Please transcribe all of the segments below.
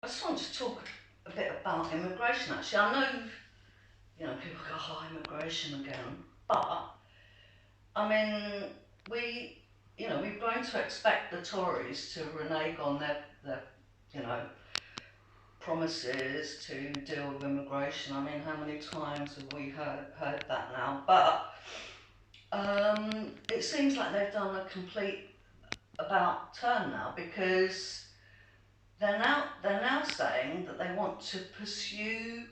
I just want to talk a bit about immigration. Actually, I know people go, "Oh, immigration again," but I mean, we we've grown to expect the Tories to renege on their you know promises to deal with immigration. I mean, how many times have we heard that now? But it seems like they've done a complete about turn now, because they're now saying that they want to pursue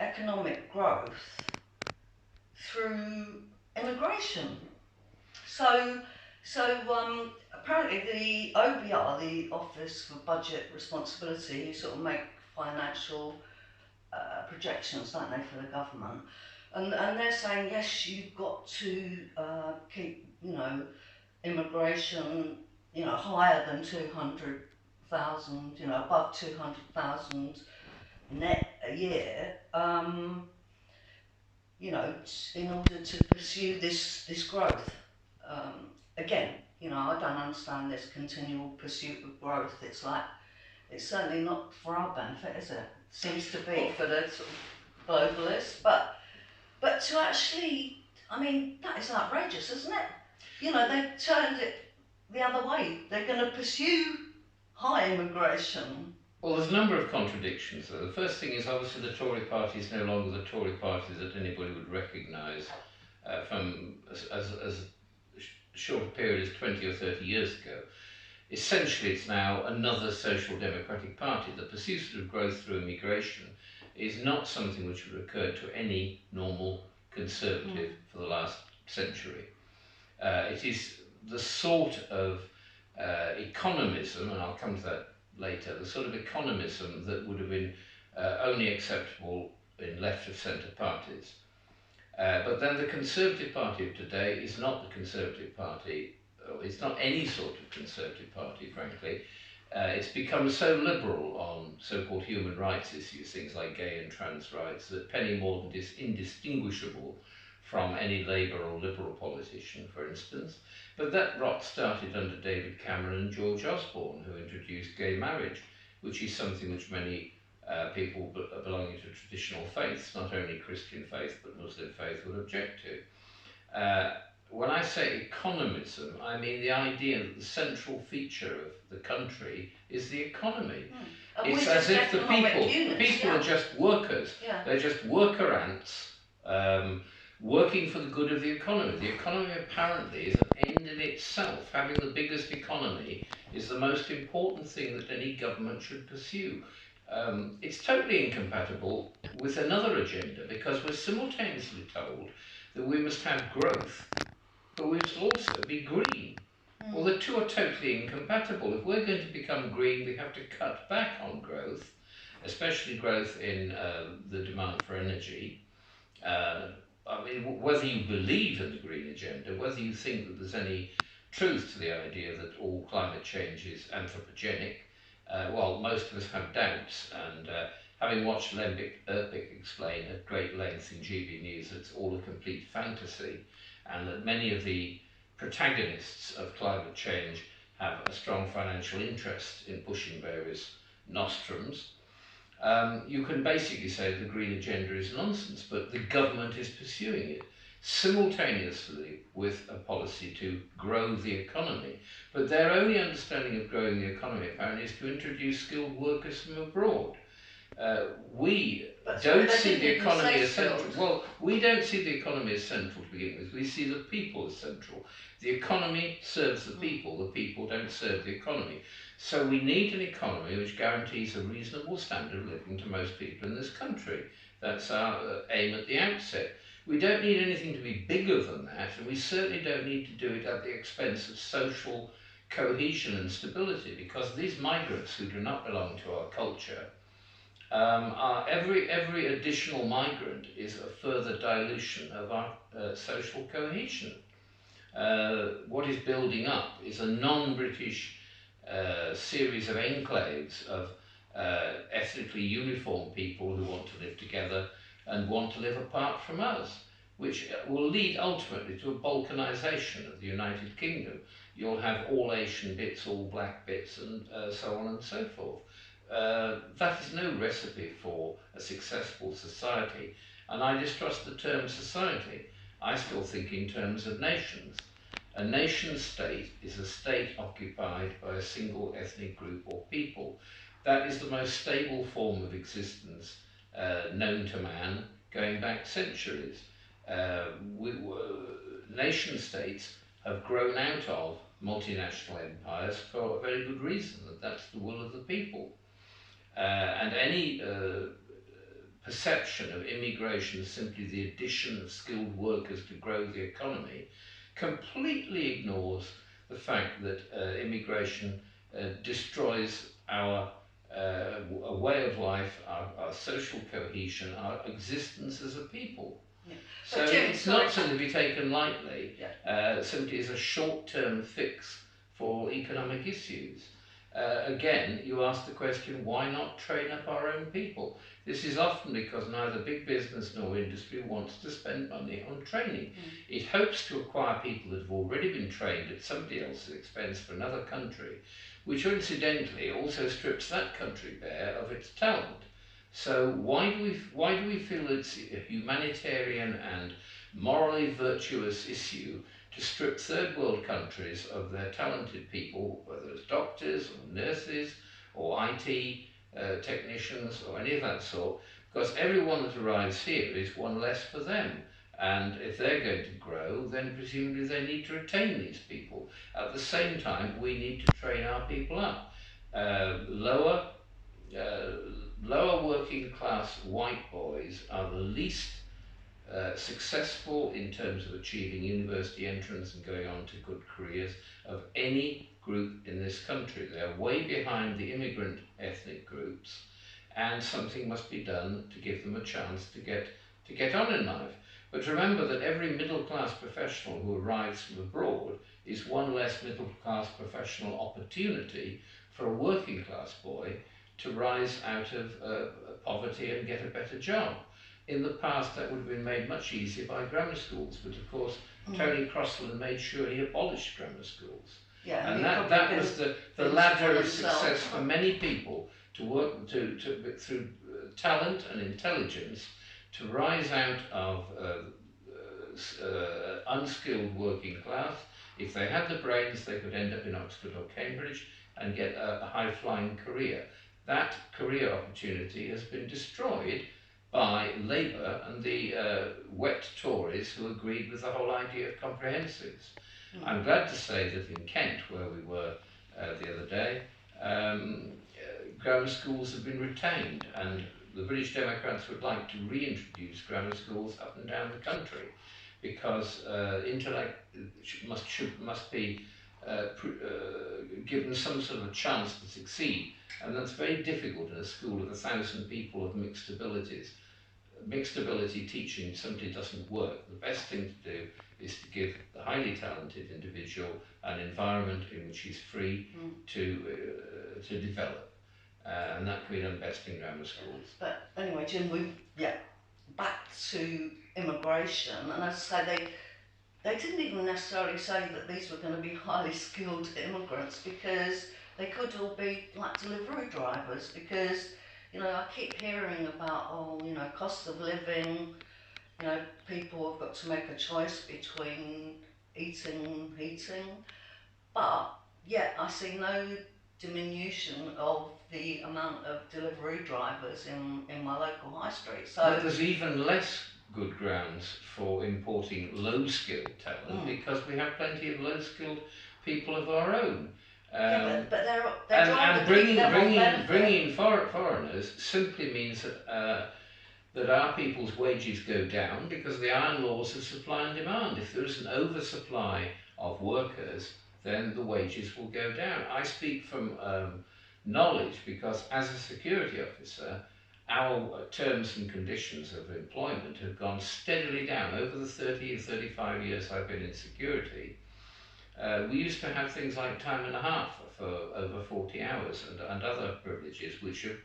economic growth through immigration. So, so apparently the OBR, the Office for Budget Responsibility, who sort of make financial projections, don't they, for the government, and they're saying, yes, you've got to keep immigration higher than 200,000, above 200,000 net a year, in order to pursue this growth. Again, I don't understand this continual pursuit of growth. It's like, it's certainly not for our benefit, is it? Seems to be for the sort of globalists, but to actually, I mean, that is outrageous, isn't it? They've turned it the other way. They're going to pursue high immigration. Well, there's a number of contradictions there. The first thing is, obviously the Tory party is no longer the Tory party that anybody would recognise from as short a period as 20 or 30 years ago. Essentially, it's now another social democratic party. The pursuit of growth through immigration is not something which would occur to any normal Conservative for the last century. It is the sort of economism, and I'll come to that later, the sort of economism that would have been only acceptable in left of centre parties. But then the Conservative Party of today is not the Conservative Party, it's not any sort of Conservative Party, frankly. It's become so liberal on so-called human rights issues, things like gay and trans rights, that Penny Mordaunt is indistinguishable from any Labour or Liberal politician, for instance. But that rot started under David Cameron and George Osborne, who introduced gay marriage, which is something which many people belonging to traditional faiths, not only Christian faith but Muslim faith, would object to. When I say economism, I mean the idea that the central feature of the country is the economy. It's as if the people are just workers. Yeah. They're just worker ants working for the good of the economy. The economy apparently is an end in itself. Having the biggest economy is the most important thing that any government should pursue. It's totally incompatible with another agenda, because we're simultaneously told that we must have growth, but we must also be green. Well, the two are totally incompatible. If we're going to become green, we have to cut back on growth, especially growth in the demand for energy. I mean, whether you believe in the green agenda, whether you think that there's any truth to the idea that all climate change is anthropogenic, well, most of us have doubts, and having watched Lembic Erpic explain at great length in GB News that it's all a complete fantasy, and that many of the protagonists of climate change have a strong financial interest in pushing various nostrums, you can basically say the green agenda is nonsense, but the government is pursuing it simultaneously with a policy to grow the economy. But their only understanding of growing the economy apparently is to introduce skilled workers from abroad. We don't see the economy as central. Well, we don't see the economy as central to begin with. We see the people as central. The economy serves the people don't serve the economy. So we need an economy which guarantees a reasonable standard of living to most people in this country. That's our aim at the outset. We don't need anything to be bigger than that, and we certainly don't need to do it at the expense of social cohesion and stability, because these migrants who do not belong to our culture, every additional migrant is a further dilution of our social cohesion. What is building up is a non-British series of enclaves of ethnically uniform people who want to live together and want to live apart from us, which will lead ultimately to a balkanisation of the United Kingdom. You'll have all Asian bits, all black bits, and so on and so forth. that is no recipe for a successful society. And I distrust the term society. I still think in terms of nations. A nation state is a state occupied by a single ethnic group or people. That is the most stable form of existence known to man going back centuries. Uh, Nation states have grown out of multinational empires for a very good reason, that that's the will of the people. And any perception of immigration as simply the addition of skilled workers to grow the economy completely ignores the fact that immigration destroys our a way of life, our social cohesion, our existence as a people. Yeah. So it's not something to be taken lightly, simply as a short-term fix for economic issues. Again, you ask the question, why not train up our own people? This is often because neither big business nor industry wants to spend money on training. It hopes to acquire people that have already been trained at somebody else's expense for another country, which incidentally also strips that country bare of its talent. So why do we feel it's a humanitarian and morally virtuous issue to strip third world countries of their talented people, whether it's doctors or nurses or IT technicians or any of that sort, because everyone that arrives here is one less for them. And if they're going to grow, then presumably they need to retain these people. At the same time, we need to train our people up. Lower working class white boys are the least successful in terms of achieving university entrance and going on to good careers of any group in this country. They are way behind the immigrant ethnic groups, and something must be done to give them a chance to get on in life. But remember that every middle class professional who arrives from abroad is one less middle class professional opportunity for a working class boy to rise out of poverty and get a better job. In the past, that would have been made much easier by grammar schools, but of course, Tony Crossland made sure he abolished grammar schools. Yeah, and that was the ladder of success for many people to work through talent and intelligence to rise out of unskilled working class. If they had the brains, they could end up in Oxford or Cambridge and get a high-flying career. That career opportunity has been destroyed by Labour and the wet Tories who agreed with the whole idea of comprehensives. I'm glad to say that in Kent, where we were the other day, grammar schools have been retained, and the British Democrats would like to reintroduce grammar schools up and down the country, because intellect must be given some sort of a chance to succeed, and that's very difficult in a school of 1,000 people of mixed abilities. Mixed ability teaching simply doesn't work. The best thing to do is to give the highly talented individual an environment in which he's free to develop, and that can be done best in grammar schools. But anyway, Jim, back to immigration, and as I say, they didn't even necessarily say that these were going to be highly skilled immigrants, because they could all be like delivery drivers, because I keep hearing about, cost of living, people have got to make a choice between eating and heating, but yet I see no diminution of the amount of delivery drivers in my local high street. So but there's even less good grounds for importing low-skilled talent, because we have plenty of low-skilled people of our own. But they're trying to keep them on benefit. Bringing in foreigners simply means that our people's wages go down because of the iron laws of supply and demand. If there is an oversupply of workers, then the wages will go down. I speak from knowledge, because as a security officer, our terms and conditions of employment have gone steadily down over the 30 or 35 years I've been in security. We used to have things like time and a half for over 40 hours and other privileges which have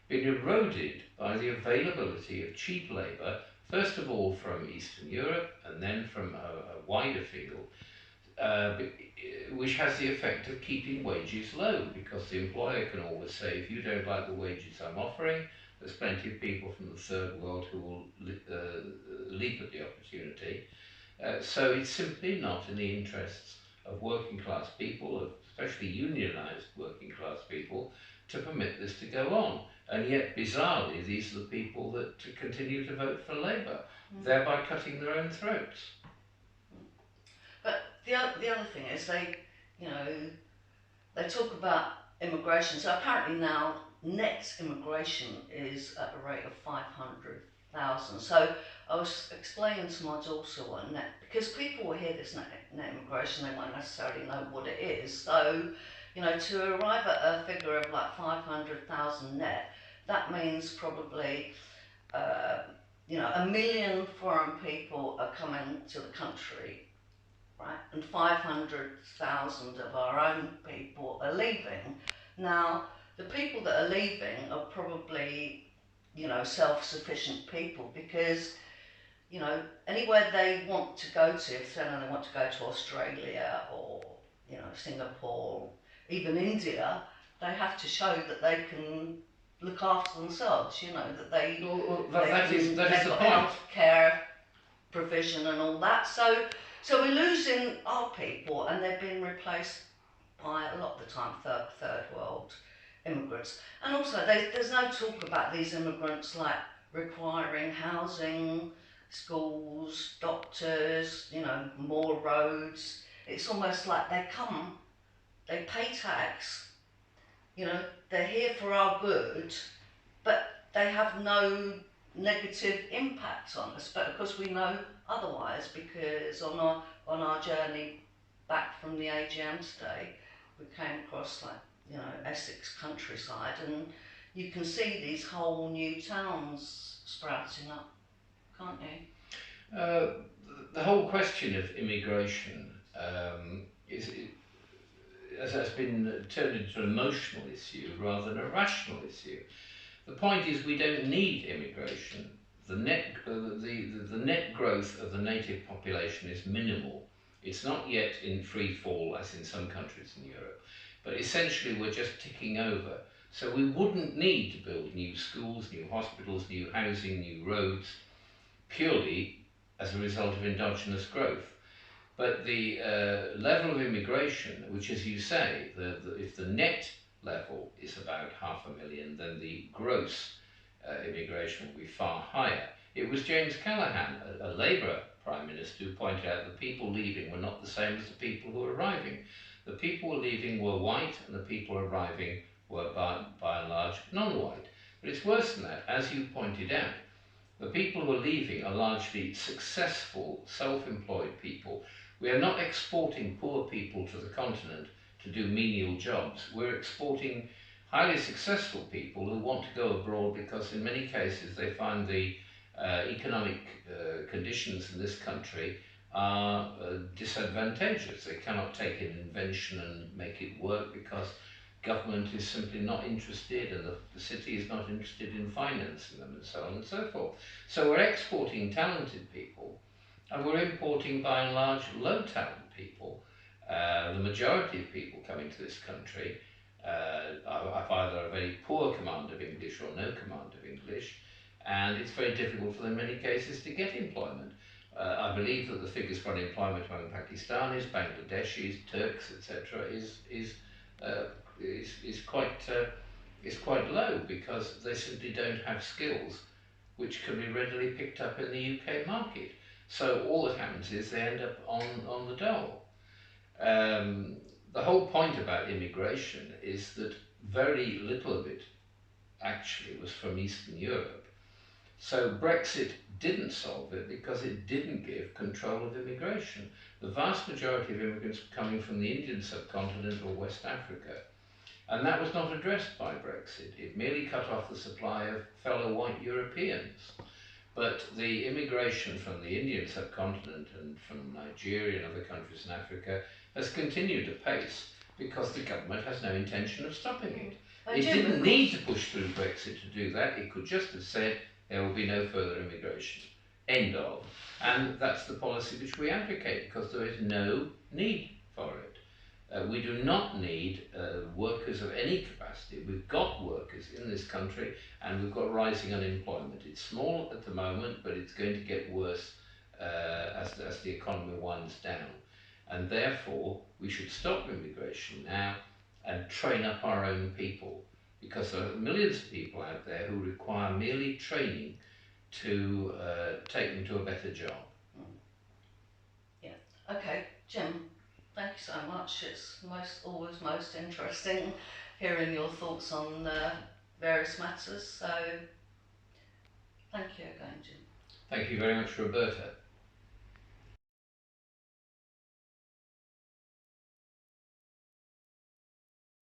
been eroded by the availability of cheap labour, first of all from Eastern Europe and then from a wider field. which has the effect of keeping wages low, because the employer can always say, if you don't like the wages I'm offering, there's plenty of people from the third world who will leap at the opportunity. So it's simply not in the interests of working class people, of especially unionised working class people, to permit this to go on. And yet, bizarrely, these are the people that continue to vote for Labour, thereby cutting their own throats. But the other thing is they talk about immigration. So apparently now net immigration is at a rate of 500,000. So I was explaining to my daughter one that because people will hear this net immigration, they won't necessarily know what it is. So, to arrive at a figure of like 500,000 net, that means probably, 1 million foreign people are coming to the country, right? And 500,000 of our own people are leaving. Now, the people that are leaving are probably, self-sufficient people because, anywhere they want to go to, if they want to go to Australia or, Singapore, even India, they have to show that they can look after themselves, that they've got healthcare provision and all that. So we're losing our people, and they're being replaced by a lot of the time third world immigrants. And also, there's no talk about these immigrants like requiring housing, schools, doctors, more roads. It's almost like they come, they pay tax, they're here for our good, but they have no negative impact on us. But of course we know otherwise, because on our journey back from the AGM today, we came across Essex countryside, and you can see these whole new towns sprouting up, can't you? The whole question of immigration has been turned into an emotional issue rather than a rational issue. The point is, we don't need immigration. The net growth of the native population is minimal. It's not yet in free fall as in some countries in Europe, but essentially we're just ticking over. So we wouldn't need to build new schools, new hospitals, new housing, new roads, purely as a result of endogenous growth. But the level of immigration, which, as you say, if the net level is about 500,000, then the gross immigration will be far higher. It was James Callaghan, a Labour Prime Minister, who pointed out the people leaving were not the same as the people who were arriving. The people who were leaving were white, and the people arriving were by and large non-white. But it's worse than that. As you pointed out, the people who are leaving are largely successful, self-employed people. We are not exporting poor people to the continent to do menial jobs. We're exporting highly successful people who want to go abroad because in many cases they find the economic conditions in this country are disadvantageous. They cannot take an invention and make it work because government is simply not interested, and the city is not interested in financing them, and so on and so forth. So we're exporting talented people, and we're importing by and large low talent people. The majority of people coming to this country have either a very poor command of English or no command of English, and it's very difficult for them in many cases to get employment. I believe that the figures for unemployment among Pakistanis, Bangladeshis, Turks, etc. is quite low, because they simply don't have skills which can be readily picked up in the UK market. So all that happens is they end up on the dole. The whole point about immigration is that very little of it actually was from Eastern Europe. So Brexit didn't solve it because it didn't give control of immigration. The vast majority of immigrants were coming from the Indian subcontinent or West Africa, and that was not addressed by Brexit. It merely cut off the supply of fellow white Europeans. But the immigration from the Indian subcontinent and from Nigeria and other countries in Africa has continued apace because the government has no intention of stopping it. It didn't need to push through Brexit to do that. It could just have said there will be no further immigration. End of. And that's the policy which we advocate, because there is no need for it. We do not need workers of any capacity. We've got workers in this country and we've got rising unemployment. It's small at the moment, but it's going to get worse as the economy winds down. And therefore, we should stop immigration now and train up our own people, because there are millions of people out there who require merely training to take them to a better job. Yeah. Okay, Jim, thank you so much. It's always most interesting hearing your thoughts on various matters. So, thank you again, Jim. Thank you very much, Roberta.